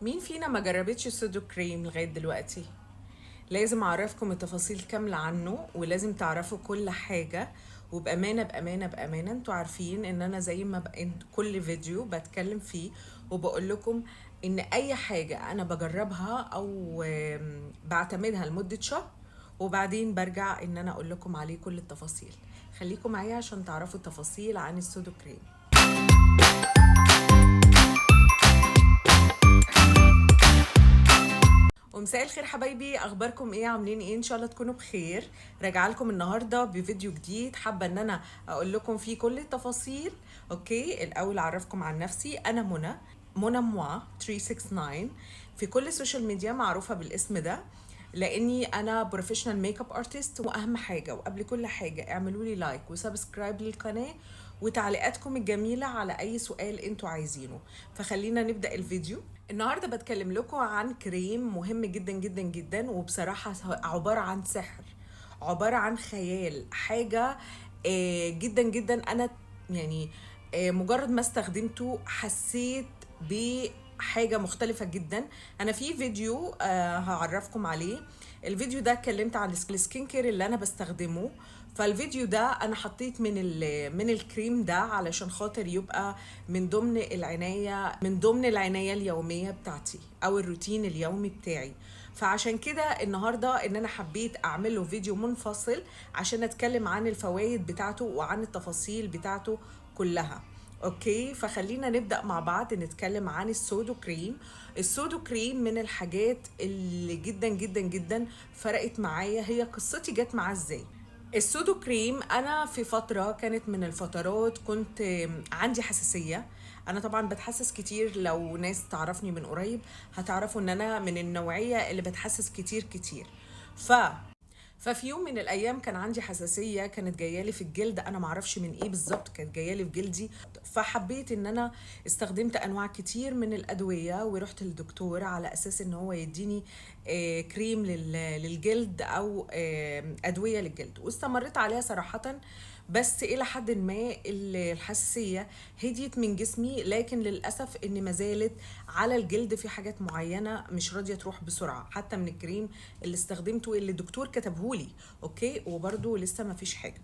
مين فينا ما جربتش السودو كريم لغاية دلوقتي؟ لازم اعرفكم التفاصيل كاملة عنه، ولازم تعرفوا كل حاجة. وبأمانة بأمانة بأمانة انتوا عارفين ان انا زي ما كل فيديو بتكلم فيه وبقول لكم ان اي حاجة انا بجربها او بعتمدها لمدة شهر، وبعدين برجع ان انا اقول لكم عليه كل التفاصيل. خليكم معايا عشان تعرفوا التفاصيل عن السودو كريم. ومساء الخير حبايبي، اخباركم ايه؟ عاملين ايه؟ ان شاء الله تكونوا بخير. راجعه لكم النهارده بفيديو جديد، حابه ان انا اقول لكم فيه كل التفاصيل. اوكي، الاول اعرفكم عن نفسي. انا منى موا 369 في كل السوشيال ميديا، معروفه بالاسم ده لاني انا بروفيشنال ميك اب ارتست. واهم حاجه وقبل كل حاجه اعملوا لي لايك وسبسكرايب للقناه وتعليقاتكم الجميله على اي سؤال انتوا عايزينه. فخلينا نبدا الفيديو. النهارده بتكلم لكم عن كريم مهم جدا جدا جدا، وبصراحه عباره عن سحر، عباره عن خيال، حاجه جدا جدا. انا يعني مجرد ما استخدمته حسيت بحاجه مختلفه جدا. انا في فيديو هعرفكم عليه. الفيديو ده اتكلمت عن السكين كير اللي انا بستخدمه. فالفيديو ده انا حطيت من الكريم ده علشان خاطر يبقى من ضمن العناية اليومية بتاعتي او الروتين اليومي بتاعي. فعشان كده النهارده ان انا حبيت اعمل له فيديو منفصل عشان اتكلم عن الفوائد بتاعته وعن التفاصيل بتاعته كلها. اوكي، فخلينا نبدأ مع بعض نتكلم عن السودو كريم. السودو كريم من الحاجات اللي جدا جدا جدا فرقت معايا. هي قصتي جت معاه ازاي؟ السودو كريم، انا في فتره كانت من الفترات كنت عندي حساسيه. انا طبعا بتحسس كتير، لو ناس تعرفني من قريب هتعرفوا ان انا من النوعيه اللي بتحسس كتير كتير. ف ففي يوم من الايام كان عندي حساسيه، كانت جايه لي في الجلد، انا معرفش من ايه بالظبط، كانت جايه لي في جلدي. فحبيت ان انا استخدمت انواع كتير من الادويه، ورحت للدكتور على اساس ان هو يديني كريم للجلد او ادويه للجلد، واستمريت عليها صراحه. بس الى حد ما الحساسيه هديت من جسمي، لكن للاسف ان ما زالت على الجلد في حاجات معينه مش راضيه تروح بسرعه، حتى من الكريم اللي استخدمته اللي الدكتور كتبهولي. اوكي، وبرده لسه ما فيش حاجه.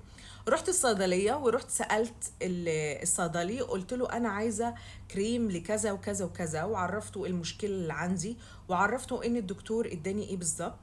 رحت الصيدليه ورحت سالت الصيدلي، قلت له انا عايزه كريم لكذا وكذا وكذا، وعرفته المشكله اللي عندي، وعرفته ان الدكتور اداني ايه بالظبط.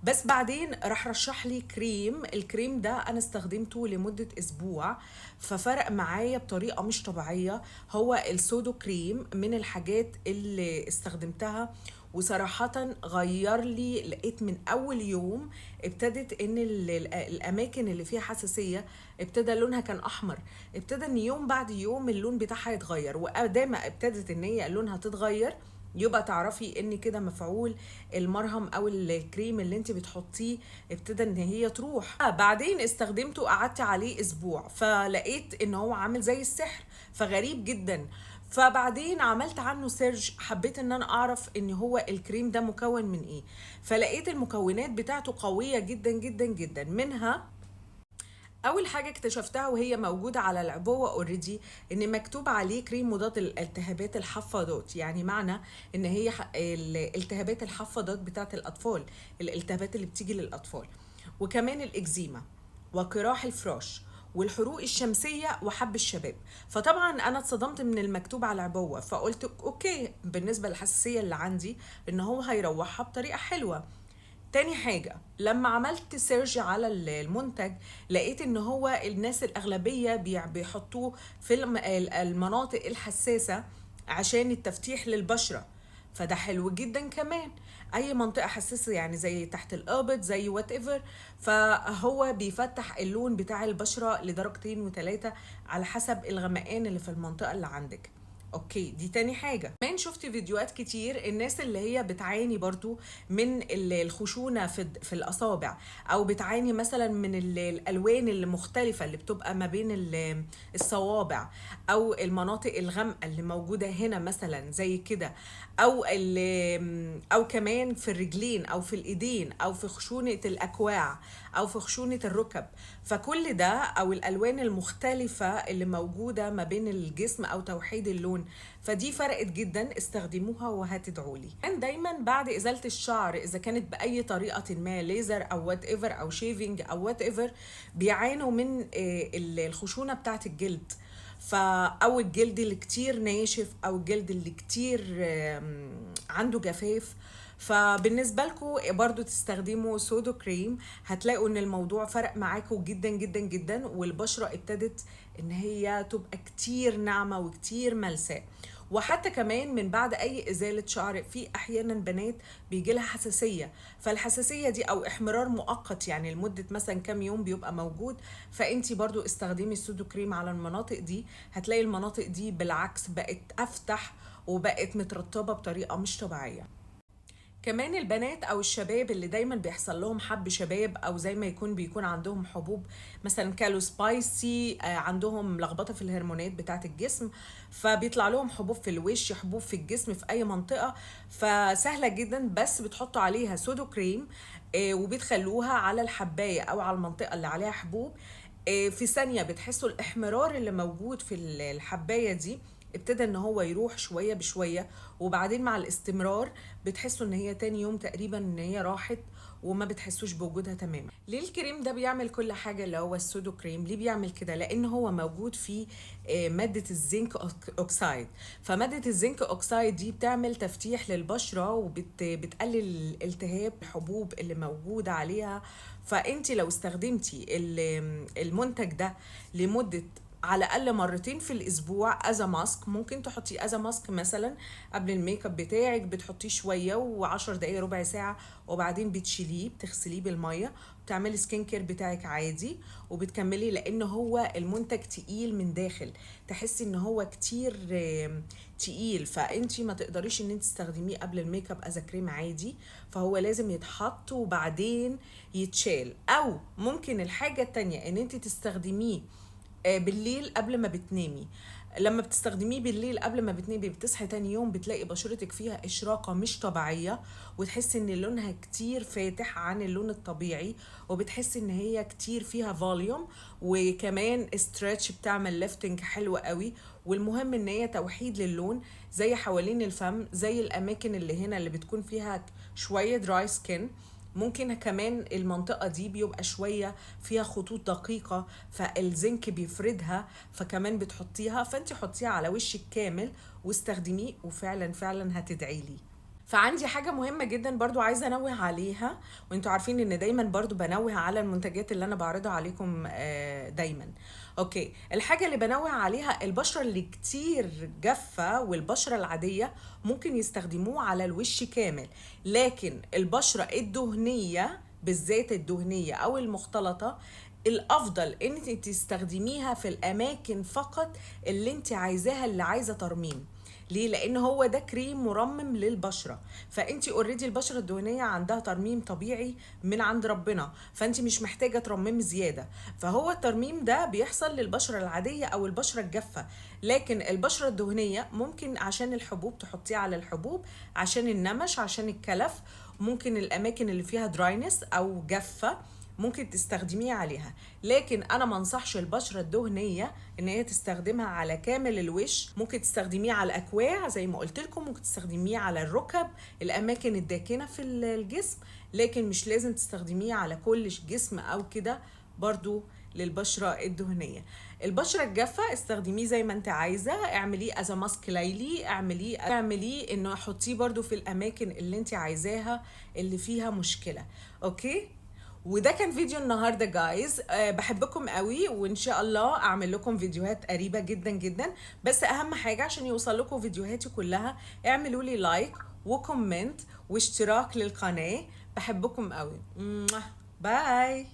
بس بعدين راح رشح لي كريم. الكريم ده انا استخدمته لمدة اسبوع، ففرق معايا بطريقة مش طبيعية. هو السودو كريم من الحاجات اللي استخدمتها وصراحة غير لي. لقيت من اول يوم ابتدت ان الاماكن اللي فيها حساسية ابتدى لونها كان احمر، ابتدى ان يوم بعد يوم اللون بتاعها يتغير. وقدام ابتدت ان هي لونها تتغير، يبقى تعرفي ان كده مفعول المرهم او الكريم اللي انت بتحطيه ابتدى ان هي تروح. بعدين استخدمته، قعدت عليه اسبوع، فلقيت ان هو عامل زي السحر، فغريب جدا. فبعدين عملت عنه سيرش، حبيت ان انا اعرف ان هو الكريم ده مكون من ايه. فلقيت المكونات بتاعته قوية جدا جدا جدا. منها اول حاجه اكتشفتها وهي موجوده على العبوه اوريدي، ان مكتوب عليه كريم مضاد الالتهابات الحفاضات. يعني معنى ان هي الالتهابات الحفاضات بتاعت الاطفال، الالتهابات اللي بتيجي للاطفال، وكمان الاكزيما وقراح الفراش والحروق الشمسيه وحب الشباب. فطبعا انا اتصدمت من المكتوب على العبوه، فقلت اوكي بالنسبه للحساسيه اللي عندي ان هو هيروحها بطريقه حلوه. تاني حاجة، لما عملت سيرش على المنتج لقيت ان هو الناس الأغلبية بيحطوه في المناطق الحساسة عشان التفتيح للبشرة. فده حلو جدا كمان. اي منطقة حساسة يعني زي تحت الابط زي وات ايفر، فهو بيفتح اللون بتاع البشرة لدرجتين وثلاثة على حسب الغمقان اللي في المنطقة اللي عندك. اوكي، دي تاني حاجة. كمان شفت فيديوهات كتير الناس اللي هي بتعاني برضو من الخشونة في الأصابع، أو بتعاني مثلا من الألوان المختلفة اللي بتبقى ما بين الصوابع، أو المناطق الغامقة اللي موجودة هنا مثلا زي كده، أو كمان في الرجلين أو في الإيدين أو في خشونة الأكواع أو في خشونة الركب. فكل ده أو الألوان المختلفة اللي موجودة ما بين الجسم أو توحيد اللون اللون. فدي فرقت جدا، استخدموها وهتدعولي. دايما بعد ازالة الشعر اذا كانت باي طريقة ما، ليزر او وات ايفر او شيفنج او وات ايفر، بيعانوا من الخشونة بتاعت الجلد، او الجلد اللي كتير ناشف او الجلد اللي كتير عنده جفاف. فبالنسبة لكم برضو تستخدموا سودو كريم، هتلاقوا ان الموضوع فرق معاكم جدا جدا جدا، والبشرة ابتدت ان هي تبقى كتير ناعمة وكتير ملساء. وحتى كمان من بعد اي ازالة شعر، في احيانا بنات بيجي لها حساسية، فالحساسية دي او احمرار مؤقت يعني لمدة مثلا كام يوم بيبقى موجود، فانتي برضو استخدمي السودو كريم على المناطق دي، هتلاقي المناطق دي بالعكس بقت افتح وبقت مترطبة بطريقة مش طبيعية. كمان البنات او الشباب اللي دايما بيحصل لهم حب شباب، او زي ما بيكون عندهم حبوب مثلا كالو سبايسي، عندهم لخبطه في الهرمونات بتاعه الجسم، فبيطلع لهم حبوب في الوش، حبوب في الجسم في اي منطقه، فسهله جدا بس بتحطوا عليها سودو كريم وبتخلوها على الحبايه او على المنطقه اللي عليها حبوب. في ثانيه بتحسوا الاحمرار اللي موجود في الحبايه دي ابتدى ان هو يروح شوية بشوية، وبعدين مع الاستمرار بتحسوا ان هي تاني يوم تقريبا ان هي راحت وما بتحسوش بوجودها تماما. ليه الكريم ده بيعمل كل حاجة اللي هو السودو كريم؟ ليه بيعمل كده؟ لان هو موجود فيه مادة الزنك اوكسايد. فمادة الزنك اوكسايد دي بتعمل تفتيح للبشرة وبتقلل الالتهاب الحبوب اللي موجودة عليها. فانت لو استخدمتي المنتج ده لمدة على الاقل مرتين في الاسبوع از ماسك، ممكن تحطي از ماسك مثلا قبل الميك اب بتاعك، بتحطيه شويه و10 دقايق ربع ساعه، وبعدين بتشيليه بتغسليه بالميه، بتعملي سكين كير بتاعك عادي وبتكملي، لان هو المنتج تقيل من داخل، تحسي ان هو كتير تقيل، فانتي ما تقدريش ان انت تستخدميه قبل الميك اب از كريم عادي، فهو لازم يتحط وبعدين يتشال. او ممكن الحاجه التانية ان انت تستخدميه بالليل قبل ما بتنامي. لما بتستخدميه بالليل قبل ما بتنامي بتصحي تاني يوم بتلاقي بشرتك فيها إشراقة مش طبيعية، وتحسي ان لونها كتير فاتح عن اللون الطبيعي، وبتحسي ان هي كتير فيها فوليوم، وكمان استرتش بتعمل ليفتنج حلو قوي. والمهم ان هي توحيد للون، زي حوالين الفم، زي الاماكن اللي هنا اللي بتكون فيها شوية دراي سكين. ممكن كمان المنطقة دي بيبقى شوية فيها خطوط دقيقة، فالزنك بيفردها، فكمان بتحطيها، فانت حطيها على وشك كامل واستخدميه، وفعلا فعلا هتدعيلي. فعندي حاجة مهمة جدا برضو عايزة انوه عليها، وانتوا عارفين ان دايما برضو بنوه على المنتجات اللي انا بعرضها عليكم دايما. اوكي، الحاجة اللي بنوه عليها البشرة اللي كتير جافة والبشرة العادية ممكن يستخدموه على الوش كامل، لكن البشرة الدهنية بالذات الدهنية او المختلطة الافضل ان انت تستخدميها في الاماكن فقط اللي انت عايزاها، اللي عايزة ترميم. ليه؟ لان هو ده كريم مرمم للبشره، فانت اوريدي البشره الدهنيه عندها ترميم طبيعي من عند ربنا، فانت مش محتاجه ترميم زياده. فهو الترميم ده بيحصل للبشره العاديه او البشره الجافه، لكن البشره الدهنيه ممكن عشان الحبوب تحطيه على الحبوب، عشان النمش، عشان الكلف، ممكن الاماكن اللي فيها دراينس او جافه ممكن تستخدميه عليها. لكن انا ما انصحش البشره الدهنيه ان هي تستخدمها على كامل الوش. ممكن تستخدميه على الاكواع زي ما قلت لكم، ممكن تستخدميه على الركب، الاماكن الداكنه في الجسم، لكن مش لازم تستخدميه على كل جسم او كده. برضو للبشره الدهنيه. البشره الجافه استخدميه زي ما انت عايزه، اعمليه از ماسك ليلي، اعمليه انه حطيه برضو في الاماكن اللي انت عايزاها اللي فيها مشكله. اوكي، وده كان فيديو النهارده جايز. بحبكم قوي، وان شاء الله اعمل لكم فيديوهات قريبه جدا جدا، بس اهم حاجه عشان يوصل لكم فيديوهاتي كلها اعملوا لي لايك وكومنت واشتراك للقناه. بحبكم قوي. باي.